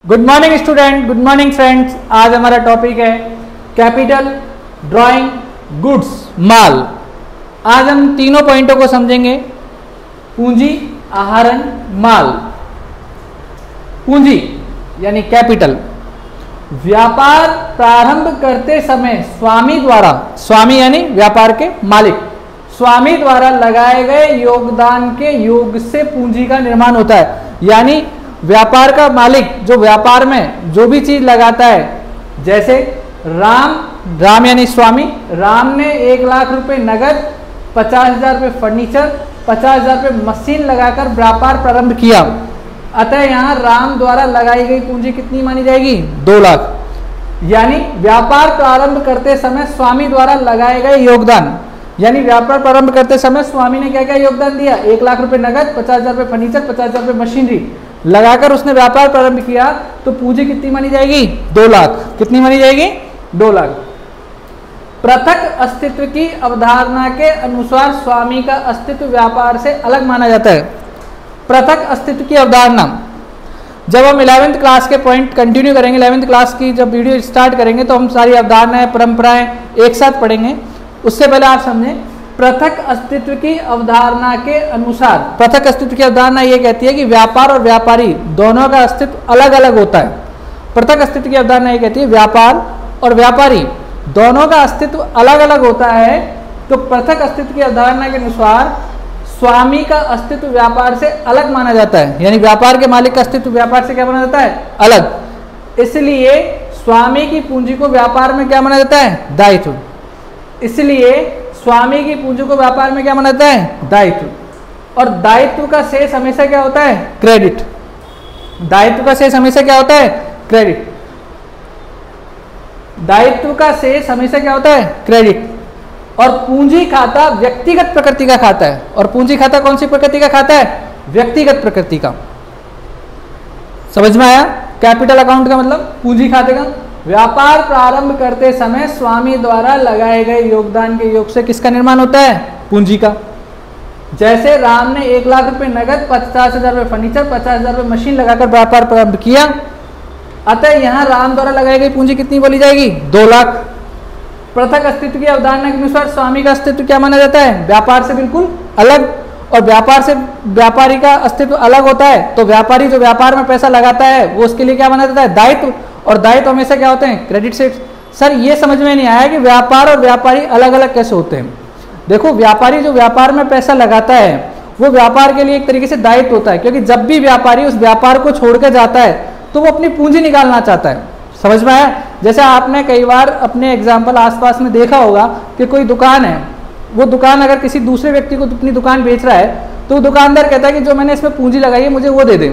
Good morning student, good morning friends. आज हमारा topic है कैपिटल, ड्राइंग, गुड्स, माल। आज हम तीनों पॉइंटों को समझेंगे, पूंजी, आहरण, माल। पूंजी यानी कैपिटल, व्यापार प्रारंभ करते समय स्वामी द्वारा, स्वामी यानी व्यापार के मालिक, स्वामी द्वारा लगाए गए योगदान के योग से पूंजी का निर्माण होता है। यानी व्यापार का मालिक जो व्यापार में जो भी चीज लगाता है, जैसे राम यानी स्वामी, राम ने 1,00,000 रुपए नगद, 50,000 रुपए फर्नीचर, 50,000 रुपए मशीन लगाकर व्यापार प्रारंभ किया। अतः यहाँ राम द्वारा लगाई गई पूंजी कितनी मानी जाएगी? 2,00,000। यानी व्यापार प्रारंभ करते समय स्वामी द्वारा लगाए गए योगदान, यानी व्यापार प्रारंभ करते समय स्वामी ने क्या क्या योगदान दिया? 1,00,000 रुपए नगद, 50,000 रुपए फर्नीचर, 50,000 रुपए मशीनरी लगाकर उसने व्यापार प्रारंभ किया, तो पूंजी कितनी मानी जाएगी? 2,00,000। कितनी मानी जाएगी? 2,00,000। पृथक अस्तित्व की अवधारणा के अनुसार स्वामी का अस्तित्व व्यापार से अलग माना जाता है। पृथक अस्तित्व की अवधारणा, जब हम 11वीं क्लास के पॉइंट कंटिन्यू करेंगे, 11वीं क्लास की जब वीडियो स्टार्ट करेंगे तो हम सारी अवधारणाएं, परंपराएं एक साथ पढ़ेंगे। उससे पहले आप समझें, पृथक अस्तित्व की अवधारणा के अनुसार, पृथक अस्तित्व की अवधारणा यह कहती है कि व्यापार और व्यापारी दोनों का अस्तित्व अलग अलग होता है। पृथक अस्तित्व की अवधारणा यह कहती है व्यापार और व्यापारी दोनों का अस्तित्व अलग अलग होता है। तो पृथक अस्तित्व की अवधारणा के अनुसार स्वामी का अस्तित्व व्यापार से अलग माना जाता है, यानी व्यापार के मालिक का अस्तित्व व्यापार से क्या माना जाता है? अलग। इसलिए स्वामी की पूंजी को व्यापार में क्या माना जाता है? दायित्व। इसलिए स्वामी की पूंजी को व्यापार में क्या माना जाता है? दायित्व। और दायित्व का शेष हमेशा क्या होता है? क्रेडिट। दायित्व का शेष हमेशा क्या होता है? क्रेडिट। दायित्व का शेष हमेशा क्या होता है? क्रेडिट। और पूंजी खाता व्यक्तिगत प्रकृति का खाता है। और पूंजी खाता कौन सी प्रकृति का खाता है? व्यक्तिगत प्रकृति का। समझ में आया? कैपिटल अकाउंट का मतलब पूंजी खाते का। व्यापार प्रारंभ करते समय स्वामी द्वारा लगाए गए योगदान के योग से किसका निर्माण होता है? पूंजी का। जैसे राम ने 1,00,000 रुपए नगद, 50,000 रुपए फर्नीचर, 50,000 रुपए मशीन लगाकर व्यापार प्रारंभ किया। अतः यहाँ राम द्वारा लगाई गई पूंजी कितनी बोली जाएगी? 2,00,000। पृथक अस्तित्व की अवधारणा के अनुसार स्वामी का अस्तित्व क्या माना जाता है? व्यापार से बिल्कुल अलग। और व्यापार से व्यापारी का अस्तित्व अलग होता है। तो व्यापारी जो व्यापार में पैसा लगाता है वो उसके लिए क्या माना जाता है? दायित्व। और दायित्व हमेशा क्या होते हैं? क्रेडिट से। सर ये समझ में नहीं आया कि व्यापार और व्यापारी अलग अलग कैसे होते हैं। देखो, व्यापारी जो व्यापार में पैसा लगाता है वो व्यापार के लिए एक तरीके से दायित्व होता है, क्योंकि जब भी व्यापारी उस व्यापार को छोड़कर जाता है तो वो अपनी पूंजी निकालना चाहता है। समझ में आया? जैसे आपने कई बार अपने एग्जाम्पल आसपास में देखा होगा कि कोई दुकान है, वो दुकान अगर किसी दूसरे व्यक्ति को अपनी दुकान बेच रहा है तो दुकानदार कहता है कि जो मैंने इसमें पूंजी लगाई है मुझे वो दे दे।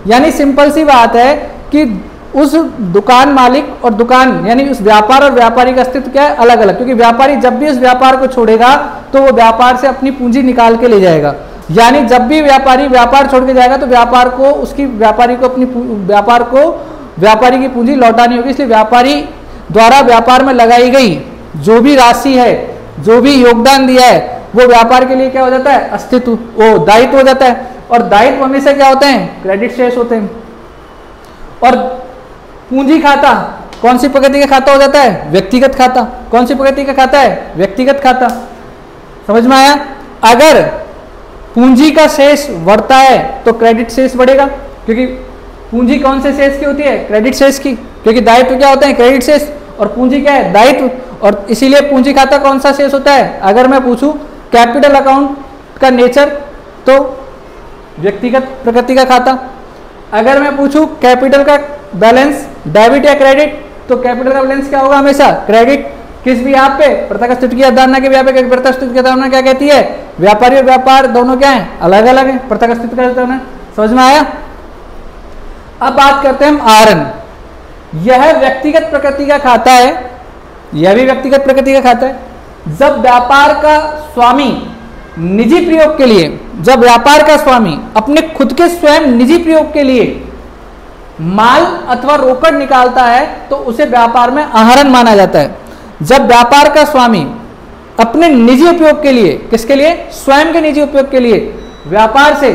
यानी सिंपल सी बात है कि उस दुकान मालिक और दुकान यानी उस व्यापार और व्यापारी का अस्तित्व क्या है? अलग अलग। क्योंकि व्यापारी जब भी उस व्यापार को छोड़ेगा तो वो व्यापार से अपनी पूंजी निकाल के ले जाएगा। यानी जब भी व्यापारी व्यापार छोड़ के जाएगा तो व्यापार को उसकी व्यापारी को अपनी व्यापारी की पूंजी लौटानी होगी। इसलिए व्यापारी द्वारा व्यापार में लगाई गई जो भी राशि है, जो भी योगदान दिया है, वो व्यापार के लिए क्या हो जाता है? अस्तित्व, वो दायित्व हो जाता है। और दायित्व हमेशा क्या होते हैं? क्रेडिट शेष होते हैं। और पूंजी खाता कौन सी प्रकृति का खाता हो जाता है? व्यक्तिगत खाता। कौन सी प्रकृति का खाता है? व्यक्तिगत खाता। समझ में आया? अगर पूंजी का शेष बढ़ता है तो क्रेडिट शेष बढ़ेगा, क्योंकि पूंजी कौन से शेष की होती है? क्रेडिट शेष की। क्योंकि दायित्व क्या होते हैं? क्रेडिट शेष। और पूंजी क्या है? दायित्व। और इसीलिए पूंजी खाता कौन सा शेष होता है? अगर मैं पूछूं कैपिटल अकाउंट का नेचर, तो व्यक्तिगत प्रकृति का खाता। अगर मैं पूछूं कैपिटल का बैलेंस डेबिट या क्रेडिट, तो कैपिटल का बैलेंस क्या होगा? हमेशा क्रेडिट। किस भी आप पे? पृथक अस्तित्व की अवधारणा के व्यापक पृथक अस्तित्व की अवधारणा क्या कहती है? व्यापारी और व्यापार दोनों क्या है? अलग अलग है। पृथक अस्तित्व का अवधारणा समझ में आया? अब बात करते हैं हम आहरण। यह व्यक्तिगत प्रकृति का खाता है, यह भी व्यक्तिगत प्रकृति का खाता है। जब व्यापार का स्वामी निजी प्रयोग के लिए, जब व्यापार का स्वामी अपने खुद के स्वयं निजी प्रयोग के लिए माल अथवा रोकड़ निकालता है तो उसे व्यापार में आहरण माना जाता है। जब व्यापार का स्वामी अपने निजी उपयोग के लिए, किसके लिए? स्वयं के निजी उपयोग के लिए व्यापार से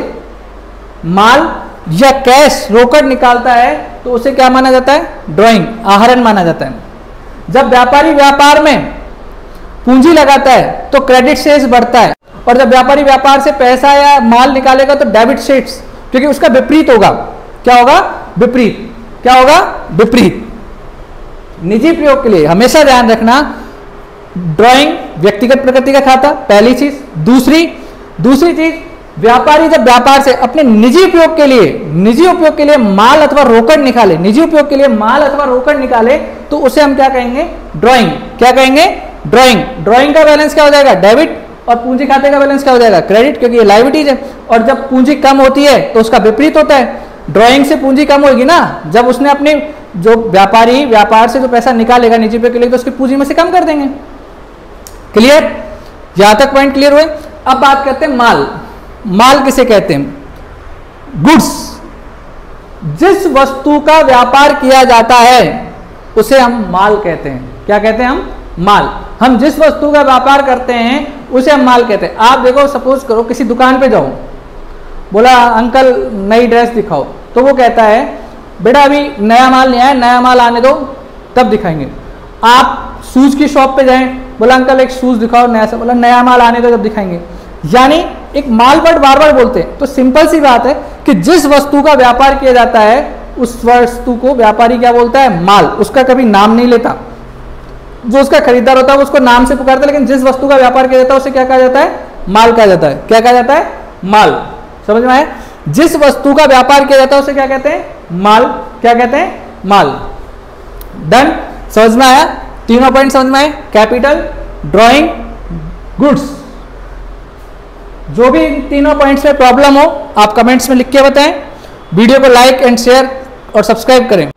माल या कैश रोकड़ निकालता है तो उसे क्या माना जाता है? ड्राइंग, आहरण माना जाता है। जब व्यापारी व्यापार में पूंजी लगाता है तो क्रेडिट शेष बढ़ता है, और जब व्यापारी व्यापार से पैसा या माल निकालेगा तो डेबिट शेष, क्योंकि उसका विपरीत होगा। क्या होगा? विपरीत। क्या होगा? विपरीत। निजी प्रयोग के लिए हमेशा ध्यान रखना, ड्राइंग व्यक्तिगत प्रकृति का खाता, पहली चीज। दूसरी चीज, व्यापारी जब व्यापार से अपने निजी उपयोग के लिए माल अथवा रोकड़ निकाले, निजी उपयोग के लिए माल अथवा रोकड़ निकाले, तो उसे हम क्या कहेंगे? ड्राइंग। क्या कहेंगे? ड्राइंग। ड्राइंग का बैलेंस क्या हो जाएगा? डेबिट। और पूंजी खाते का बैलेंस क्या हो जाएगा? क्रेडिट, क्योंकि ये लायबिलिटीज है। और जब पूंजी कम होती है तो उसका विपरीत होता है। ड्राइंग से पूंजी कम होगी ना, जब उसने अपने जो व्यापारी व्यापार से जो पैसा निकालेगा निजी उपयोग के लिए, तो उसकी पूंजी में से कम कर देंगे। क्लियर? यहां तक पॉइंट क्लियर हुए? अब बात करते हैं माल। माल किसे कहते हैं? गुड्स। जिस वस्तु का व्यापार किया जाता है उसे हम माल कहते हैं। क्या कहते हैं हम? माल। हम जिस वस्तु का व्यापार करते हैं उसे हम माल कहते हैं। आप देखो, सपोज करो किसी दुकान पे जाओ, बोला अंकल नई ड्रेस दिखाओ, तो वो कहता है बेटा अभी नया माल नहीं आया, नया माल आने दो तब दिखाएंगे। आप शूज की शॉप पे जाएं, बोला अंकल एक शूज दिखाओ नया सा, बोला नया माल आने दो तब दिखाएंगे। यानी एक माल वर्ड बार बार बोलते हैं। तो सिंपल सी बात है कि जिस वस्तु का व्यापार किया जाता है उस वस्तु को व्यापारी क्या बोलता है? माल। उसका कभी नाम नहीं लेता। जो उसका खरीदार होता है वो उसको नाम से पुकारता है, लेकिन जिस वस्तु का व्यापार किया जाता है उसे क्या कहा जाता है? माल कहा जाता है। क्या कहा जाता है? माल। समझ में आया? जिस वस्तु का व्यापार किया जाता है उसे क्या कहते हैं? माल। क्या कहते हैं? माल। डन? समझ में आया? तीनों पॉइंट समझ में आए? Capital, drawing, goods. जो भी इन तीनों पॉइंट्स में प्रॉब्लम हो आप कमेंट्स में लिख के बताएं। वीडियो को लाइक एंड शेयर और सब्सक्राइब करें।